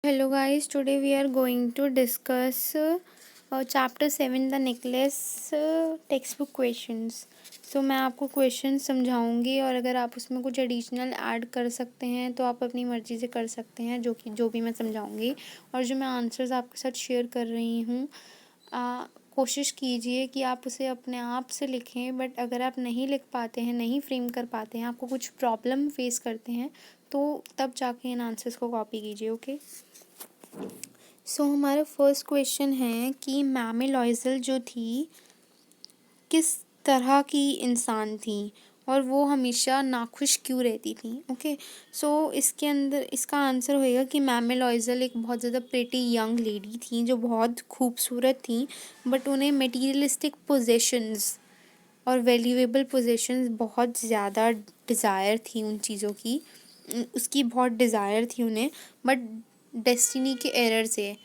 Hello guys, today we are going to discuss chapter 7 the necklace textbook questions. So मैं आपको question समझाऊंगी और अगर आप उसमें कुछ एडिशनल ऐड कर सकते हैं तो आप अपनी मर्ज़ी से कर सकते हैं, जो भी मैं समझाऊंगी और जो मैं आंसर्स आपके साथ शेयर कर रही हूँ। कोशिश कीजिए कि आप उसे अपने आप से लिखें, बट अगर आप नहीं लिख पाते हैं, नहीं फ्रेम कर पाते हैं, आपको कुछ प्रॉब्लम फेस करते हैं तो तब जाके इन आंसर्स को कॉपी कीजिए। ओके, सो हमारा फर्स्ट क्वेश्चन है कि मैमी लॉयज़ल जो थी किस तरह की इंसान थी और वो हमेशा नाखुश क्यों रहती थी। ओके, सो इसके अंदर इसका आंसर होएगा कि मैमी लॉयज़ल एक बहुत ज़्यादा प्रिटी यंग लेडी थी जो बहुत खूबसूरत थी, बट उन्हें मटीरियलिस्टिक पोजेशंस और वैल्यूएबल पोजेशंस बहुत ज़्यादा डिज़ायर थी उन चीज़ों की। उसकी बहुत डिज़ायर थी उन्हें, बट डेस्टिनी के एरर से,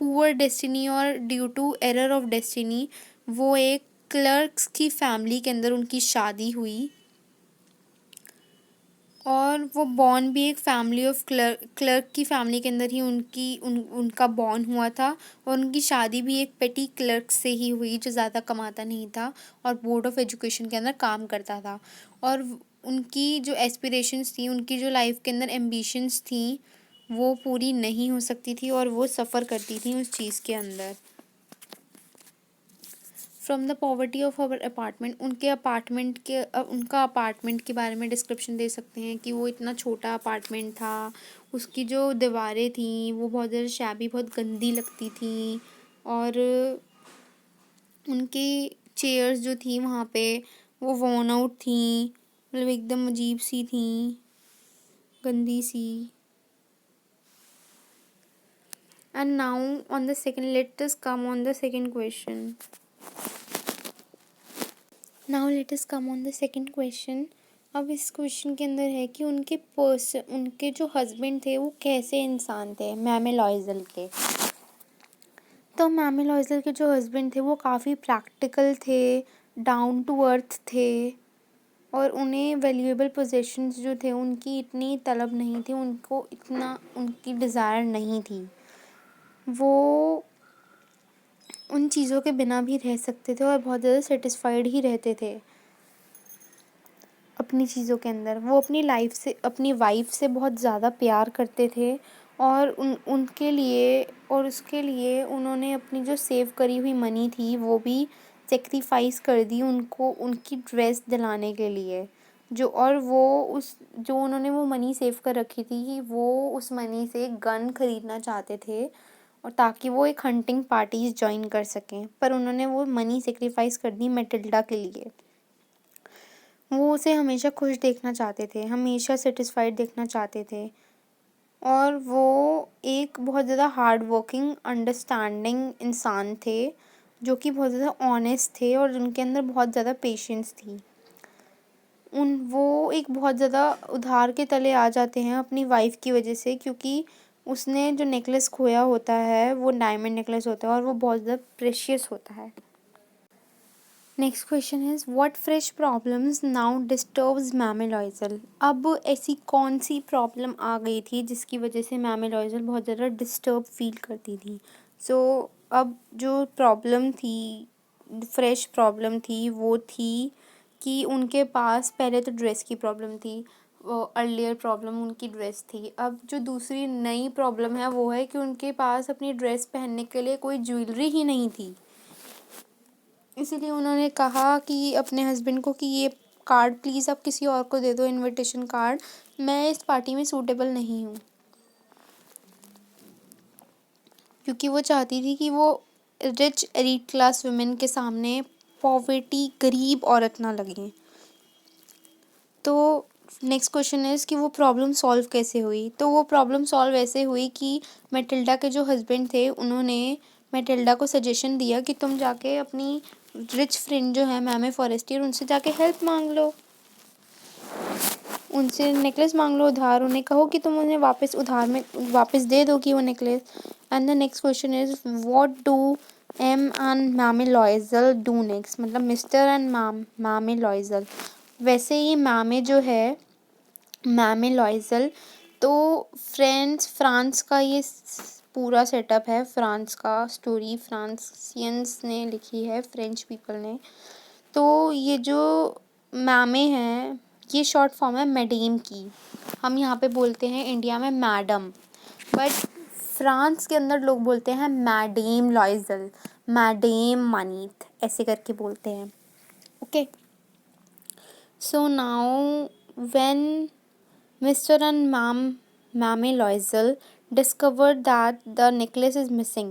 पुअर डेस्टिनी और due to error of destiny, वो एक क्लर्क्स की फैमिली के अंदर उनकी शादी हुई और वो बॉर्न भी एक फैमिली ऑफ क्लर्क की फैमिली के अंदर ही उनका बॉर्न हुआ था और उनकी शादी भी एक पेटी क्लर्क से ही हुई जो ज़्यादा कमाता नहीं था और बोर्ड ऑफ एजुकेशन के अंदर काम करता था। और उनकी जो एस्पिरेशंस थी, उनकी जो लाइफ के अंदर एम्बिशंस थी, वो पूरी नहीं हो सकती थी और वो सफ़र करती थी उस चीज़ के अंदर। From the poverty of our apartment, उनका अपार्टमेंट के बारे में डिस्क्रिप्शन दे सकते हैं कि वो इतना छोटा अपार्टमेंट था, उसकी जो दीवारें थी वो बहुत ज़्यादा शैबी, बहुत गंदी लगती थी और उनकी चेयर्स जो थी वहाँ पे वो वॉर्न आउट थी, मतलब एकदम अजीब सी थी, गंदी सी। And now on the second, let us come on the second question. Now let us come on the second question. अब इस क्वेश्चन के अंदर है कि उनके जो हस्बैंड थे वो कैसे इंसान थे मैमी लॉयज़ल के। तो मैमी लॉयज़ल के जो हस्बैंड थे वो काफ़ी प्रैक्टिकल थे, डाउन टू अर्थ थे और उन्हें वैल्यूएबल पोजेशंस जो थे उनकी इतनी तलब नहीं थी, उनको इतना उनकी डिज़ायर नहीं थी। वो उन चीज़ों के बिना भी रह सकते थे और बहुत ज़्यादा सेटिस्फाइड ही रहते थे अपनी चीज़ों के अंदर। वो अपनी वाइफ से बहुत ज़्यादा प्यार करते थे और उनके लिए और उसके लिए उन्होंने अपनी जो सेव करी हुई मनी थी वो भी सेक्रीफाइस कर दी उनको उनकी ड्रेस दिलाने के लिए। जो उन्होंने वो मनी सेव कर रखी थी वो उस मनी से गन खरीदना चाहते थे और ताकि वो एक हंटिंग पार्टीज ज्वाइन कर सकें, पर उन्होंने वो मनी सेक्रीफाइस कर दी मैटिल्डा के लिए। वो उसे हमेशा खुश देखना चाहते थे, हमेशा सेटिस्फाइड देखना चाहते थे और वो एक बहुत ज़्यादा हार्ड वर्किंग अंडरस्टैंडिंग इंसान थे जो कि बहुत ज़्यादा ऑनेस्ट थे और उनके अंदर बहुत ज़्यादा पेशेंस थी। वो एक बहुत ज़्यादा उधार के तले आ जाते हैं अपनी वाइफ की वजह से, क्योंकि उसने जो नेकलेस खोया होता है वो डायमंड नेकलेस होता है और वो बहुत ज़्यादा प्रेशियस होता है। Next question is what fresh problems now disturbs Mammy Loisel. अब ऐसी कौन सी प्रॉब्लम आ गई थी जिसकी वजह से मैमी लॉयज़ल बहुत ज़्यादा डिस्टर्ब फील करती थी। सो अब जो प्रॉब्लम थी, फ्रेश प्रॉब्लम थी, वो थी कि उनके पास पहले तो ड्रेस की प्रॉब्लम थी, अर्लियर प्रॉब्लम उनकी ड्रेस थी। अब जो दूसरी नई प्रॉब्लम है वो है कि उनके पास अपनी ड्रेस पहनने के लिए कोई ज्वेलरी ही नहीं थी। इसीलिए उन्होंने कहा कि अपने हस्बैंड को कि ये कार्ड प्लीज़ आप किसी और को दे दो, इनविटेशन कार्ड, मैं इस पार्टी में सूटेबल नहीं हूँ। क्योंकि वो चाहती थी कि वो रिच एलीट क्लास वुमेन के सामने पॉवर्टी गरीब औरत ना लगे। तो नेक्स्ट क्वेश्चन इज़ कि वो प्रॉब्लम सॉल्व कैसे हुई। तो वो प्रॉब्लम सॉल्व ऐसे हुई कि मैटिल्डा के जो हस्बैंड थे उन्होंने मैटिल्डा को सजेशन दिया कि तुम जाके अपनी रिच फ्रेंड जो है मैमे फॉरेस्टियर, उनसे जाके हेल्प मांग लो, उनसे नेकलेस मांग लो उधार, उन्हें कहो कि तुम उन्हें वापस दे दो कि वो necklace. And the next question is what do M and Mammy Loisel do next, मतलब मिस्टर एंड मैमी लॉयज़ल। वैसे ही मैमी लॉयज़ल तो फ्रेंड्स, फ्रांस का ये पूरा सेटअप है, फ्रांस का स्टोरी फ्रांसियंस ने लिखी है, फ्रेंच पीपल ने। तो ये जो मैमे हैं, ये शॉर्ट फॉर्म है मैडम की। हम यहाँ पे बोलते हैं इंडिया में मैडम, बट फ्रांस के अंदर लोग बोलते हैं मैडम लॉइजल, मैडम मानीत, ऐसे करके बोलते हैं। Okay, so now when Mr. and Mammy Loisel discovered that the necklace is missing.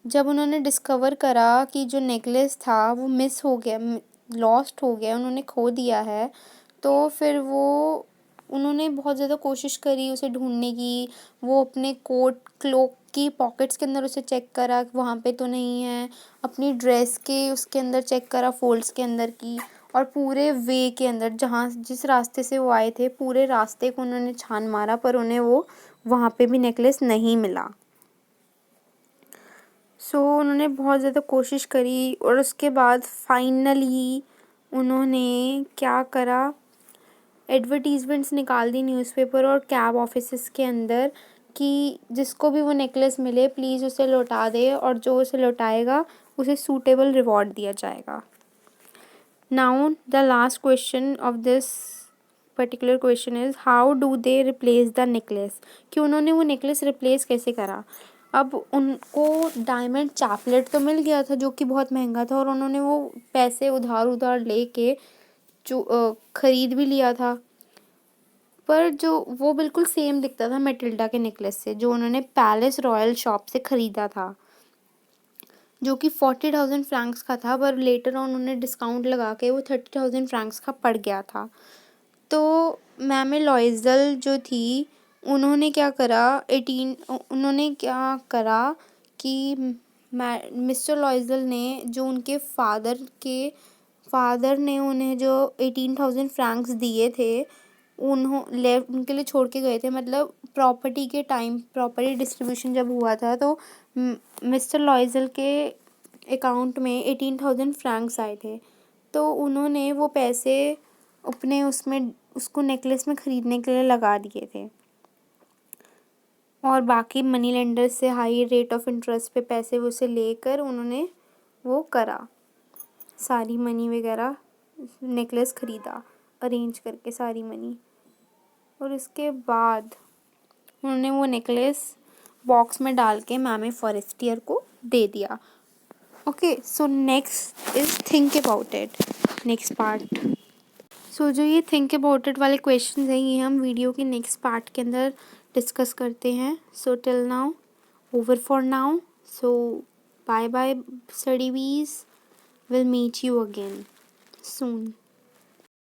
जब उन्होंने डिस्कवर करा कि जो नेकलेस था वो मिस हो गया, लॉस्ट हो गया, उन्होंने खो दिया है, तो फिर उन्होंने बहुत ज़्यादा कोशिश करी उसे ढूंढने की। वो अपने कोट क्लोक की पॉकेट्स के अंदर उसे चेक करा कि वहाँ पे तो नहीं है, अपनी ड्रेस के उसके अंदर चेक करा, फोल्ड्स के अंदर की, और पूरे वे के अंदर जहाँ जिस रास्ते से वो आए थे पूरे रास्ते को उन्होंने छान मारा, पर उन्हें वो वहाँ पे भी नेकलेस नहीं मिला। उन्होंने बहुत ज़्यादा कोशिश करी और उसके बाद फाइनली उन्होंने क्या करा, एडवर्टीज़मेंट्स निकाल दी न्यूज़पेपर और कैब ऑफिसेस के अंदर कि जिसको भी वो नेकलेस मिले प्लीज़ उसे लौटा दे, और जो उसे लौटाएगा उसे सूटेबल रिवॉर्ड दिया जाएगा। Now the last question of this particular question is how do they replace the necklace, कि उन्होंने वो नेकलेस रिप्लेस कैसे करा। अब उनको डायमंड चैपलेट तो मिल गया था जो कि बहुत महंगा था, और उन्होंने वो पैसे उधार लेके जो ख़रीद भी लिया था, पर जो वो बिल्कुल सेम दिखता था मैटिल्डा के नेकलेस से जो उन्होंने पैलेस रॉयल शॉप से ख़रीदा था, जो कि 40,000 फ्रैंक्स का था, पर लेटर ऑन उन्होंने डिस्काउंट लगा के वो 30,000 फ्रैंक्स का पड़ गया था। तो मैमे लॉइजल जो थी उन्होंने क्या करा कि मिस्टर लॉइजल ने जो उनके फादर ने उन्हें जो 18,000 फ्रैंक्स दिए थे उनके लिए छोड़ के गए थे, मतलब प्रॉपर्टी डिस्ट्रीब्यूशन जब हुआ था तो मिस्टर लॉइजल के अकाउंट में 18,000 फ्रैंक्स आए थे, तो उन्होंने वो पैसे अपने उसको नेकलेस में ख़रीदने के लिए लगा दिए थे, और बाकी मनी लेंडर से हाई रेट ऑफ इंटरेस्ट पे पैसे उसे लेकर उन्होंने वो करा, सारी मनी वगैरह नेकलेस ख़रीदा अरेंज करके सारी मनी, और इसके बाद उन्होंने वो नेकलेस बॉक्स में डाल के मैमे फॉरेस्टियर को दे दिया। Okay, so next is think about it, next part. जो ये थिंक अबाउट इट वाले क्वेश्चन हैं ये हम वीडियो के नेक्स्ट पार्ट के अंदर डिस्कस करते हैं। Till now, over for now, bye bye study bees, will meet you again soon.